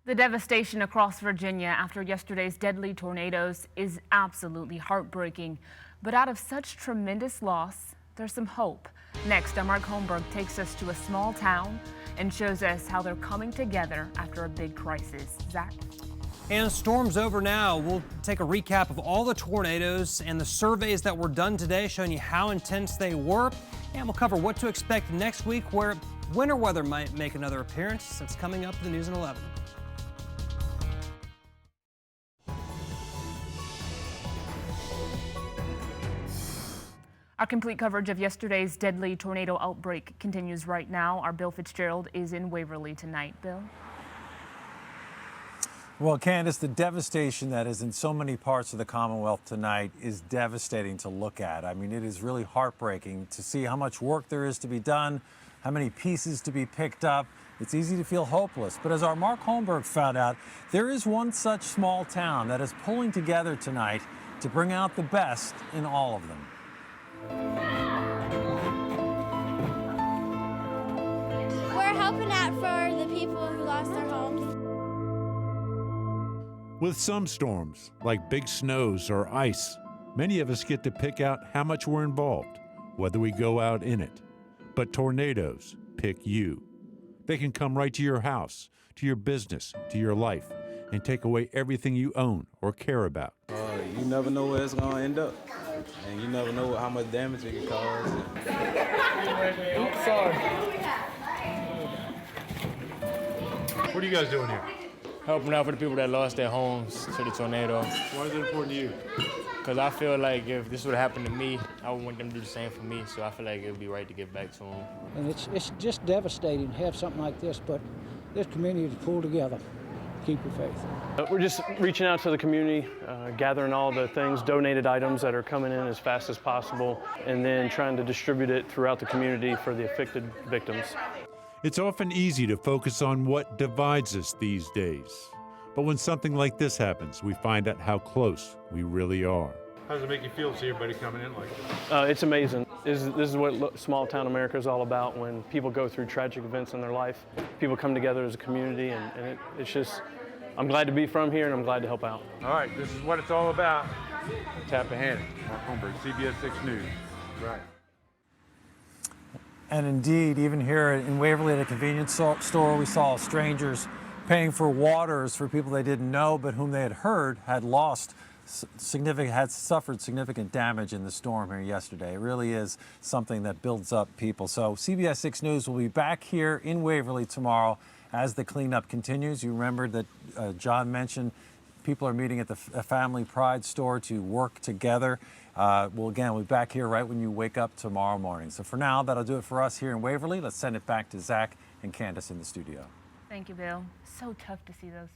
The devastation across Virginia after yesterday's deadly tornadoes is absolutely heartbreaking. But out of such tremendous loss, there's some hope. Next, Mark Holmberg takes us to a small town and shows us how they're coming together after a big crisis. Zach? And storm's over now. We'll take a recap of all the tornadoes and the surveys that were done today, showing you how intense they were. And we'll cover what to expect next week, where winter weather might make another appearance. It's coming up in the News at 11. Our complete coverage of yesterday's deadly tornado outbreak continues right now. Our Bill Fitzgerald is in Waverly tonight. Bill? Well, Candace, the devastation that is in so many parts of the Commonwealth tonight is devastating to look at. I mean, it is really heartbreaking to see how much work there is to be done, how many pieces to be picked up. It's easy to feel hopeless. But as our Mark Holmberg found out, there is one such small town that is pulling together tonight to bring out the best in all of them. We're helping out for the people who lost their homes. With some storms, like big snows or ice, many of us get to pick out how much we're involved, whether we go out in it. But tornadoes pick you. They can come right to your house, to your business, to your life, and take away everything you own or care about. You never know where it's going to end up, and you never know how much damage it can cause. Oops, sorry. What are you guys doing here? Helping out for the people that lost their homes to the tornado. Why is it important to you? Because I feel like if this would have happened to me, I would want them to do the same for me. So I feel like it would be right to give back to them. And it's just devastating to have something like this, but this community is pulled together. Keep your faith. We're just reaching out to the community, gathering all the things, donated items that are coming in as fast as possible, and then trying to distribute it throughout the community for the affected victims. It's often easy to focus on what divides us these days. But when something like this happens, we find out how close we really are. How does it make you feel to see everybody coming in like this? It's amazing. This is what small town America is all about. When people go through tragic events in their life, people come together as a community, and it's just, I'm glad to be from here, and I'm glad to help out. All right, this is what it's all about. Tappahannock, Mark Holmberg, CBS 6 News. Right. And indeed, even here in Waverly at a convenience store, we saw strangers paying for waters for people they didn't know, but whom they had heard had suffered significant damage in the storm here yesterday. It really is something that builds up people. So CBS 6 News will be back here in Waverly tomorrow as the cleanup continues. You remember that John mentioned people are meeting at the Family Pride store to work together. We'll be back here right when you wake up tomorrow morning. So for now, that'll do it for us here in Waverly. Let's send it back to Zach and Candace in the studio. Thank you, Bill. So tough to see those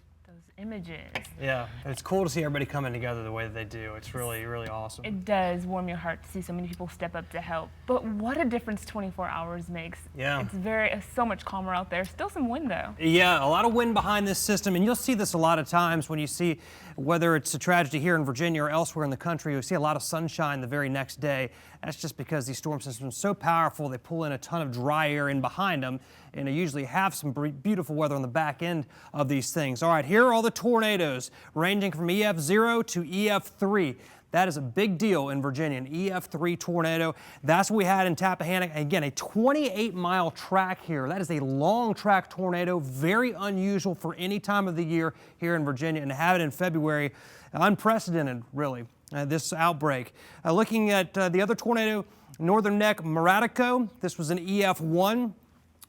images. Yeah, it's cool to see everybody coming together the way that they do. It's really, really awesome. It does warm your heart to see so many people step up to help. But what a difference 24 hours makes. Yeah. It's so much calmer out there. Still some wind, though. Yeah, a lot of wind behind this system, and you'll see this a lot of times when you see, whether it's a tragedy here in Virginia or elsewhere in the country, you'll see a lot of sunshine the very next day. That's just because these storm systems are so powerful, they pull in a ton of dry air in behind them, and they usually have some beautiful weather on the back end of these things. All right, here are all the tornadoes, ranging from EF0 to EF3. That is a big deal in Virginia, an EF3 tornado. That's what we had in Tappahannock. Again, a 28-mile track here. That is a long track tornado, very unusual for any time of the year here in Virginia, and to have it in February, unprecedented, really, this outbreak. Looking at the other tornado, Northern Neck, Maratico. This was an EF1.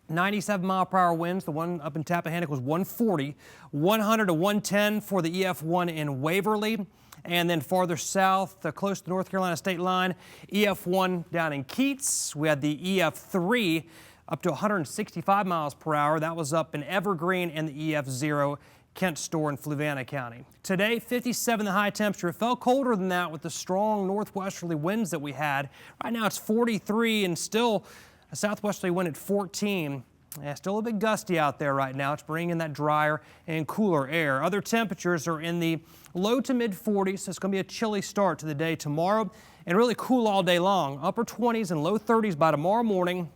97-mile-per-hour winds. The one up in Tappahannock was 140. 100 to 110 for the EF1 in Waverly. And then farther south, close to the North Carolina state line, EF1 down in Keats. We had the EF3 up to 165 miles per hour. That was up in Evergreen and the EF0 Kent Store in Fluvanna County. Today, 57 the high temperature. It felt colder than that with the strong northwesterly winds that we had. Right now it's 43 and still a southwesterly wind at 14. Yeah, still a bit gusty out there right now. It's bringing in that drier and cooler air. Other temperatures are in the low to mid 40s. So it's going to be a chilly start to the day tomorrow and really cool all day long. Upper 20s and low 30s by tomorrow morning.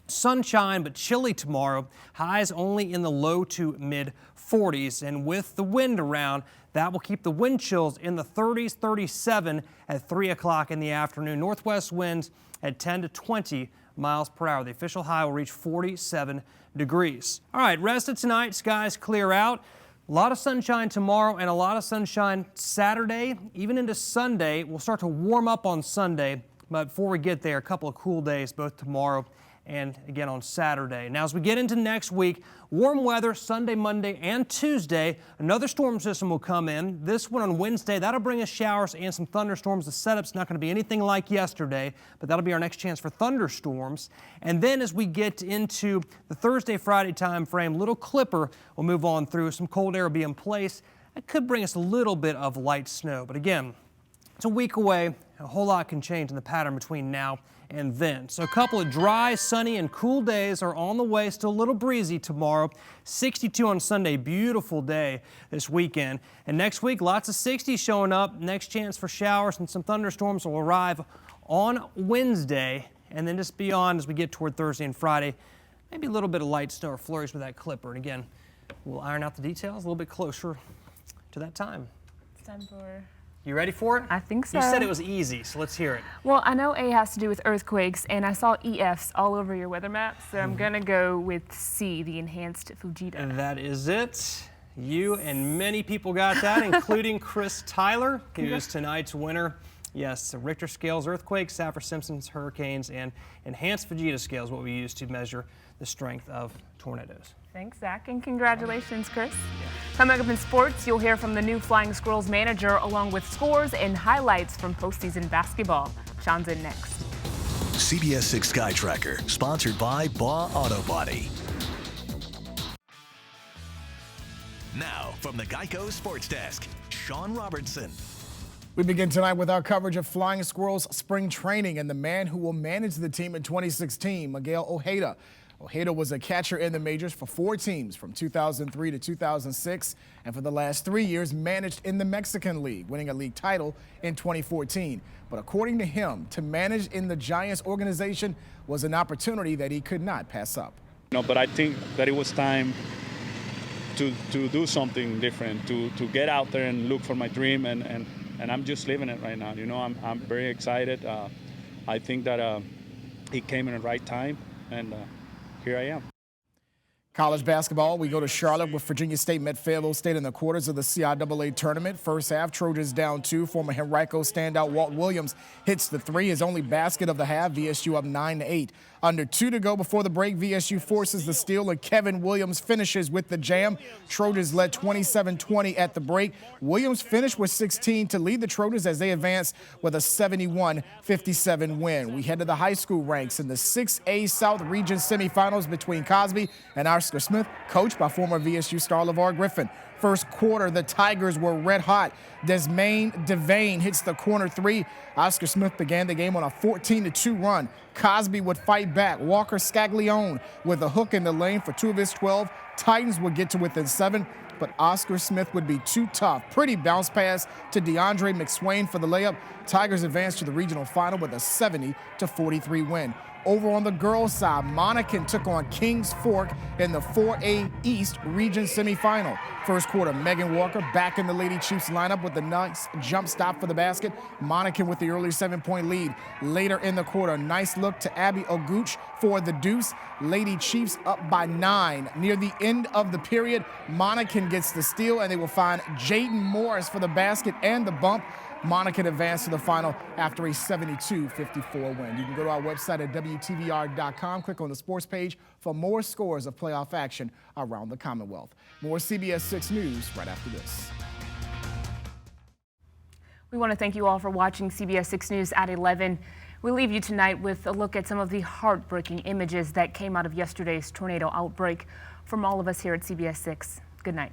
Sunshine, but chilly tomorrow. Highs only in the low to mid 40s. And with the wind around, that will keep the wind chills in the 30s, 37 at 3 o'clock in the afternoon. Northwest winds at 10 to 20 miles per hour. The official high will reach 47 degrees. All right, rest of tonight, skies clear out. A lot of sunshine tomorrow and a lot of sunshine Saturday, even into Sunday. We'll start to warm up on Sunday, but before we get there, a couple of cool days both tomorrow and again on Saturday. Now, as we get into next week, warm weather Sunday, Monday, and Tuesday. Another storm system will come in. This one on Wednesday, that'll bring us showers and some thunderstorms. The setup's not going to be anything like yesterday, but that'll be our next chance for thunderstorms. And then as we get into the Thursday, Friday time frame, little clipper will move on through. Some cold air will be in place. That could bring us a little bit of light snow, but again, it's a week away. A whole lot can change in the pattern between now and then. So a couple of dry, sunny, and cool days are on the way. Still a little breezy tomorrow. 62 on Sunday. Beautiful day this weekend. And next week, lots of 60s showing up. Next chance for showers and some thunderstorms will arrive on Wednesday. And then just beyond as we get toward Thursday and Friday, maybe a little bit of light snow or flurries with that clipper. And again, we'll iron out the details a little bit closer to that time. It's time for... You ready for it? I think so. You said it was easy, so let's hear it. Well, I know A has to do with earthquakes, and I saw EFs all over your weather map, so I'm going to go with C, the enhanced Fujita. And that is it. You and many people got that, including Chris Tyler, who's tonight's winner. Yes, the Richter scales, earthquakes, Saffir-Simpson's hurricanes, and enhanced Fujita scales, what we use to measure the strength of tornadoes. Thanks, Zach, and congratulations, Chris. Yeah. Coming up in sports, you'll hear from the new Flying Squirrels manager, along with scores and highlights from postseason basketball. Sean's in next. CBS 6 Sky Tracker, sponsored by Baugh Auto Body. Now, from the Geico Sports Desk, Sean Robertson. We begin tonight with our coverage of Flying Squirrels spring training and the man who will manage the team in 2016, Miguel Ojeda. Ojeda was a catcher in the majors for 4 teams from 2003 to 2006, and for the last 3 years managed in the Mexican League, winning a league title in 2014. But according to him, to manage in the Giants organization was an opportunity that he could not pass up. No, but I think that it was time to do something different, to get out there and look for my dream, and I'm just living it right now. You know, I'm very excited. I think that it came in the right time, and here I am. College basketball, we go to Charlotte with Virginia State met Fayetteville State in the quarters of the CIAA tournament. First half, Trojans down 2. Former Henrico standout Walt Williams hits the 3, his only basket of the half. VSU up 9-8. Under 2 to go before the break, VSU forces the steal, and Kevin Williams finishes with the jam. Trojans led 27-20 at the break. Williams finished with 16 to lead the Trojans as they advance with a 71-57 win. We head to the high school ranks in the 6A South Region semifinals between Cosby and Oscar Smith, coached by former VSU star LeVar Griffin. First quarter, the Tigers were red hot. Desmaine Devane hits the corner 3. Oscar Smith began the game on a 14-2 run. Cosby would fight back. Walker Scaglione with a hook in the lane for 2 of his 12. Titans would get to within 7, but Oscar Smith would be too tough. Pretty bounce pass to DeAndre McSwain for the layup. Tigers advanced to the regional final with a 70-43 win. Over on the girls' side, Monacan took on Kings Fork in the 4A East region semifinal. First quarter, Megan Walker back in the Lady Chiefs lineup with a nice jump stop for the basket. Monacan with the early 7-point lead. Later in the quarter, nice look to Abby Oguch for the deuce. Lady Chiefs up by 9. Near the end of the period, Monacan gets the steal, and they will find Jaden Morris for the basket and the bump. Monacan advanced to the final after a 72-54 win. You can go to our website at WTVR.com, click on the sports page for more scores of playoff action around the Commonwealth. More CBS 6 News right after this. We want to thank you all for watching CBS 6 News at 11. We leave you tonight with a look at some of the heartbreaking images that came out of yesterday's tornado outbreak. From all of us here at CBS 6, good night.